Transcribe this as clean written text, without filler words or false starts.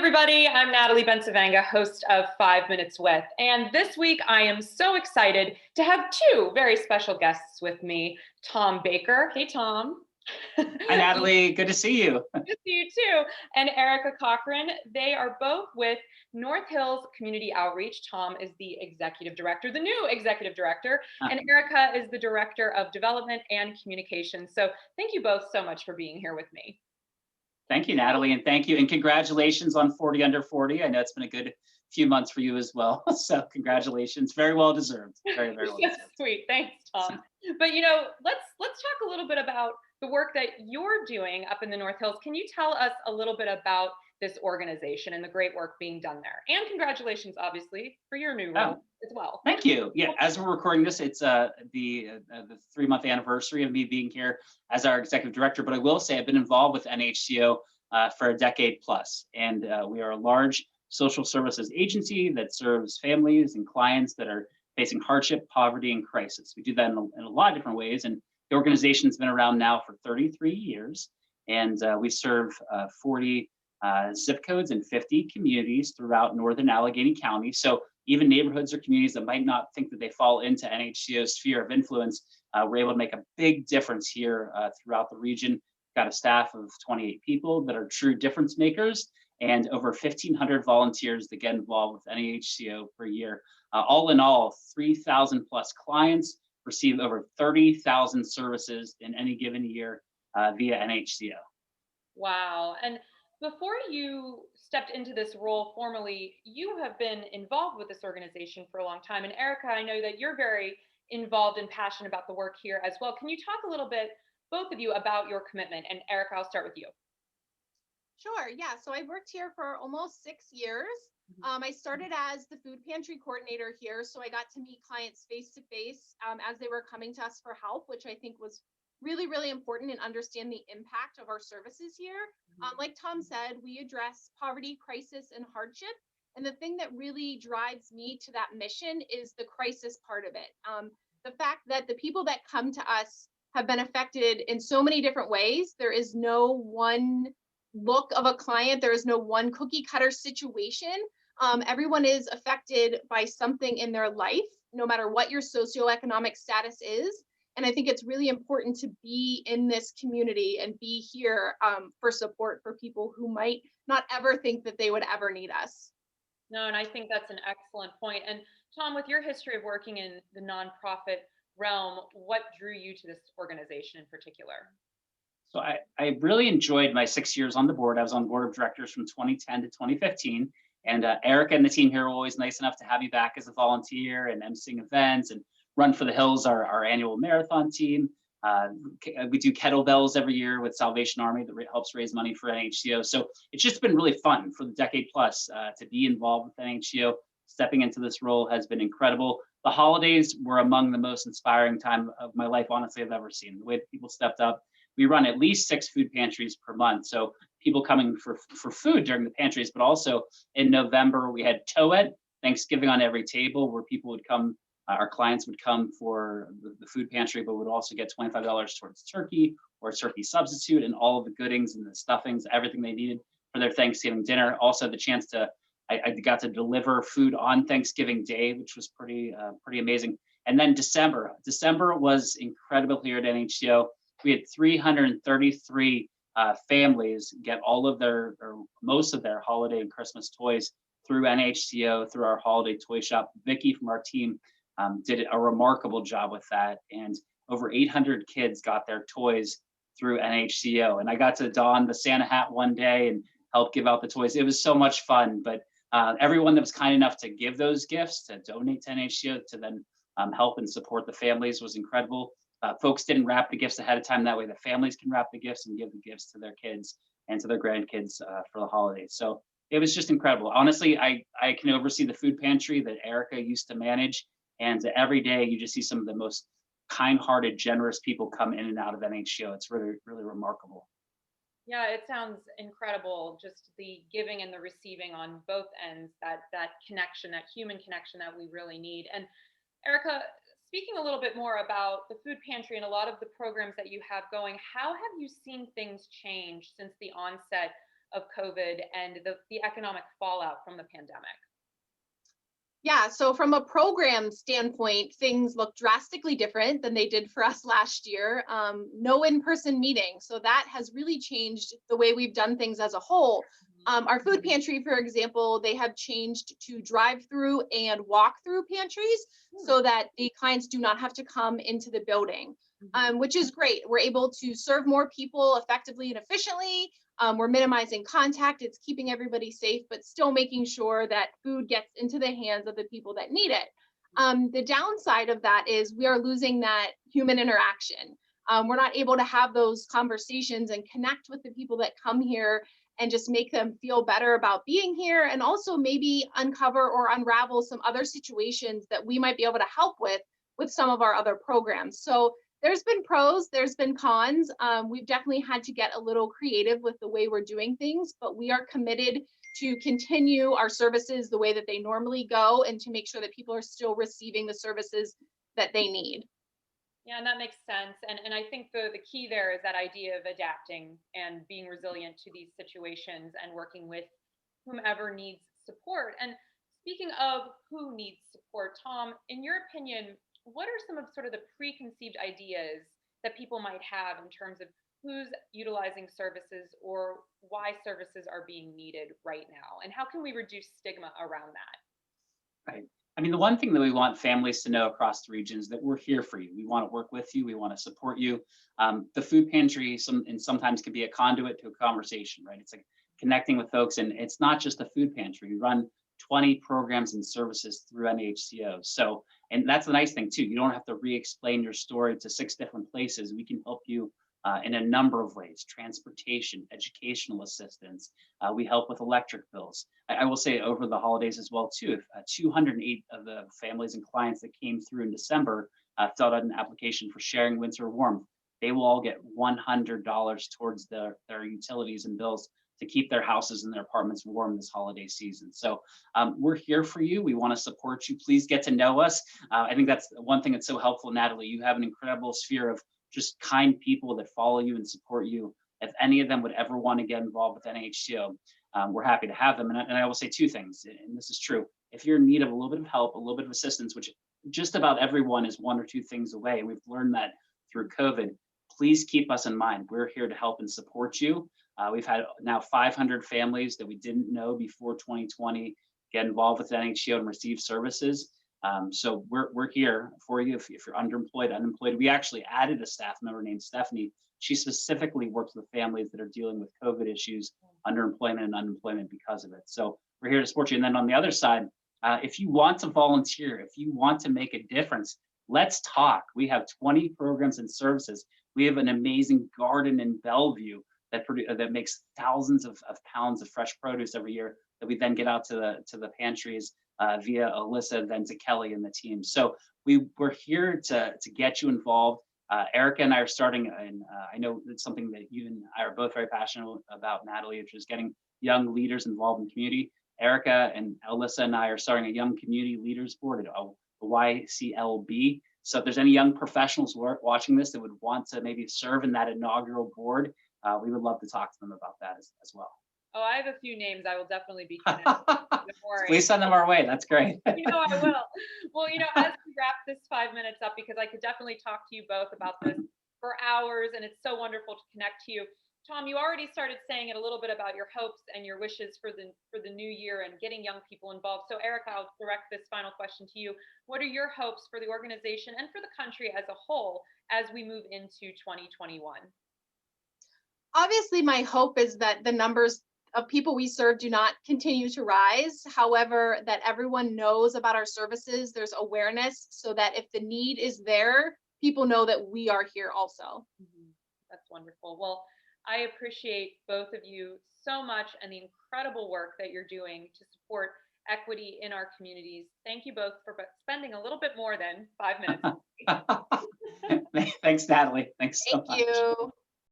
everybody. I'm Natalie Bencivenga, host of 5 Minutes With. And this week, I am so excited to have two very special guests with me, Tom Baker. Hey, Tom. Hi, Good Natalie. Good to see you. to see you too. And Erica Cochran. They are both with North Hills Community Outreach. Tom is the executive director, the new executive director, and Erica is the director of development and communications. So thank you both so much for being here with me. Thank you, Natalie, and thank you. And congratulations on 40 under 40. I know it's been a good few months for you as well. So congratulations. Very well deserved. Very, very well That's deserved. sweet. Thanks, So, Tom. But let's talk a little bit about the work that you're doing up in the North Hills. Can you tell us a little bit about this organization and the great work being done there? And congratulations, obviously, for your new oh, role as well. thank you. Yeah, as we're recording this, it's the 3-month anniversary of me being here as our executive director. But I will say I've been involved with NHCO for a decade plus, and we are a large social services agency that serves families and clients that are facing hardship, poverty, and crisis. We do that in a lot of different ways, and the organization's been around now for 33 years, and we serve 40 zip codes and 50 communities throughout northern Allegheny County. So even neighborhoods or communities that might not think that they fall into NHCO's sphere of influence, we're able to make a big difference here throughout the region. Got a staff of 28 people that are true difference makers, and over 1,500 volunteers that get involved with NHCO per year. All in all, 3,000 plus clients receive over 30,000 services in any given year via NHCO. Wow. And before you stepped into this role formally, you have been involved with this organization for a long time. And Erica, I know that you're very involved and passionate about the work here as well. Can you talk a little bit, both of you, about your commitment? And Erica, I'll start with you. Sure. Yeah. So I worked here for almost 6 years. I started as the food pantry coordinator here. So I got to meet clients face to face as they were coming to us for help, which I think was really, really important and understand the impact of our services here. Like Tom said, we address poverty, crisis, and hardship. And the thing that really drives me to that mission is the crisis part of it. The fact that the people that come to us have been affected in so many different ways. There is no one look of a client. There is no one cookie cutter situation. Everyone is affected by something in their life, no matter what your socioeconomic status is. And I think it's really important to be in this community and be here for support for people who might not ever think that they would ever need us. No, and I think that's an excellent point. And Tom, with your history of working in the nonprofit realm, what drew you to this organization in particular? So I really enjoyed my 6 years on the board. I was on the board of directors from 2010 to 2015. And Erica and the team here were always nice enough to have me back as a volunteer and emceeing events and Run for the Hills, our annual marathon team. We do kettlebells every year with Salvation Army that helps raise money for NHCO. So it's just been really fun for the decade plus to be involved with NHCO. Stepping into this role has been incredible. The holidays were among the most inspiring time of my life, honestly, I've ever seen. The way that people stepped up. We run at least 6 food pantries per month. So people coming for food during the pantries, but also in November, we had Towet, Thanksgiving on every table, where people would come, our clients would come for the food pantry, but would also get $25 towards turkey or turkey substitute and all of the goodings and the stuffings, everything they needed for their Thanksgiving dinner. Also the chance to, I got to deliver food on Thanksgiving Day, which was pretty amazing. And then December was incredible here at NHCO. We had 333 families get all of their, or most of their holiday and Christmas toys through NHCO, through our holiday toy shop. Vicky from our team did a remarkable job with that. And over 800 kids got their toys through NHCO. And I got to don the Santa hat one day and help give out the toys. It was so much fun, but everyone that was kind enough to give those gifts, to donate to NHCO, to then help and support the families was incredible. Folks didn't wrap the gifts ahead of time. That way the families can wrap the gifts and give the gifts to their kids and to their grandkids for the holidays. So it was just incredible. Honestly, I can oversee the food pantry that Erica used to manage. And every day you just see some of the most kind-hearted, generous people come in and out of NHCO. It's really, really remarkable. Yeah, it sounds incredible. Just the giving and the receiving on both ends, that connection, that human connection that we really need. And Erica, speaking a little bit more about the food pantry and a lot of the programs that you have going, how have you seen things change since the onset of COVID and the economic fallout from the pandemic? Yeah, so from a program standpoint, things look drastically different than they did for us last year. No in-person meeting, so that has really changed the way we've done things as a whole. Our food pantry, for example, they have changed to drive-through and walk-through pantries so that the clients do not have to come into the building, which is great. We're able to serve more people effectively and efficiently. We're minimizing contact. It's keeping everybody safe, but still making sure that food gets into the hands of the people that need it. The downside of that is we are losing that human interaction. We're not able to have those conversations and connect with the people that come here and just make them feel better about being here, and also maybe uncover or unravel some other situations that we might be able to help with some of our other programs. So there's been pros, there's been cons. We've definitely had to get a little creative with the way we're doing things, but we are committed to continue our services the way that they normally go and to make sure that people are still receiving the services that they need. Yeah, and that makes sense. And I think the key there is that idea of adapting and being resilient to these situations and working with whomever needs support. And speaking of who needs support, Tom, in your opinion, what are some of sort of the preconceived ideas that people might have in terms of who's utilizing services or why services are being needed right now? And how can we reduce stigma around that? Right. I mean, the one thing that we want families to know across the region is that we're here for you. We want to work with you. We want to support you. The food pantry sometimes can be a conduit to a conversation, right? It's like connecting with folks, and it's not just a food pantry. We run 20 programs and services through NHCO. So, and that's the nice thing too. You don't have to re-explain your story to 6 different places. We can help you in a number of ways: transportation, educational assistance. We help with electric bills. I will say over the holidays as well too. If 208 of the families and clients that came through in December filled out an application for sharing winter warmth, they will all get $100 towards their utilities and bills to keep their houses and their apartments warm this holiday season. So we're here for you. We want to support you. Please get to know us. I think that's one thing that's so helpful, Natalie. You have an incredible sphere of just kind people that follow you and support you. If any of them would ever want to get involved with NHCO, we're happy to have them. And I will say 2 things, and this is true. If you're in need of a little bit of help, a little bit of assistance, which just about everyone is 1 or 2 things away, and we've learned that through COVID, please keep us in mind. We're here to help and support you. We've had now 500 families that we didn't know before 2020 get involved with NHCO and receive services. So we're here for you if you're underemployed, unemployed. We actually added a staff member named Stephanie. She specifically works with families that are dealing with COVID issues, underemployment and unemployment because of it. So we're here to support you. And then on the other side, if you want to volunteer, if you want to make a difference, let's talk. We have 20 programs and services. We have an amazing garden in Bellevue that makes thousands of pounds of fresh produce every year that we then get out to the pantries via Alyssa, then to Kelly and the team. So we're here to get you involved. Erica and I are starting, and I know it's something that you and I are both very passionate about, Natalie, which is getting young leaders involved in the community. Erica and Alyssa and I are starting a young community leaders board at YCLB. So if there's any young professionals watching this that would want to maybe serve in that inaugural board, we would love to talk to them about that as well. Oh, I have a few names I will definitely be connected. Don't worry. Please send them our way. That's great. I will. Well, as we wrap this 5 minutes up, because I could definitely talk to you both about this for hours, and it's so wonderful to connect to you. Tom, you already started saying it a little bit about your hopes and your wishes for the new year and getting young people involved. So Erica, I'll direct this final question to you. What are your hopes for the organization and for the country as a whole as we move into 2021? Obviously, my hope is that the numbers of people we serve do not continue to rise. However, that everyone knows about our services, there's awareness, so that if the need is there, people know that we are here also. That's wonderful. Well, I appreciate both of you so much and the incredible work that you're doing to support equity in our communities. Thank you both for spending a little bit more than 5 minutes. Thanks, Natalie. Thanks so much. Thank you.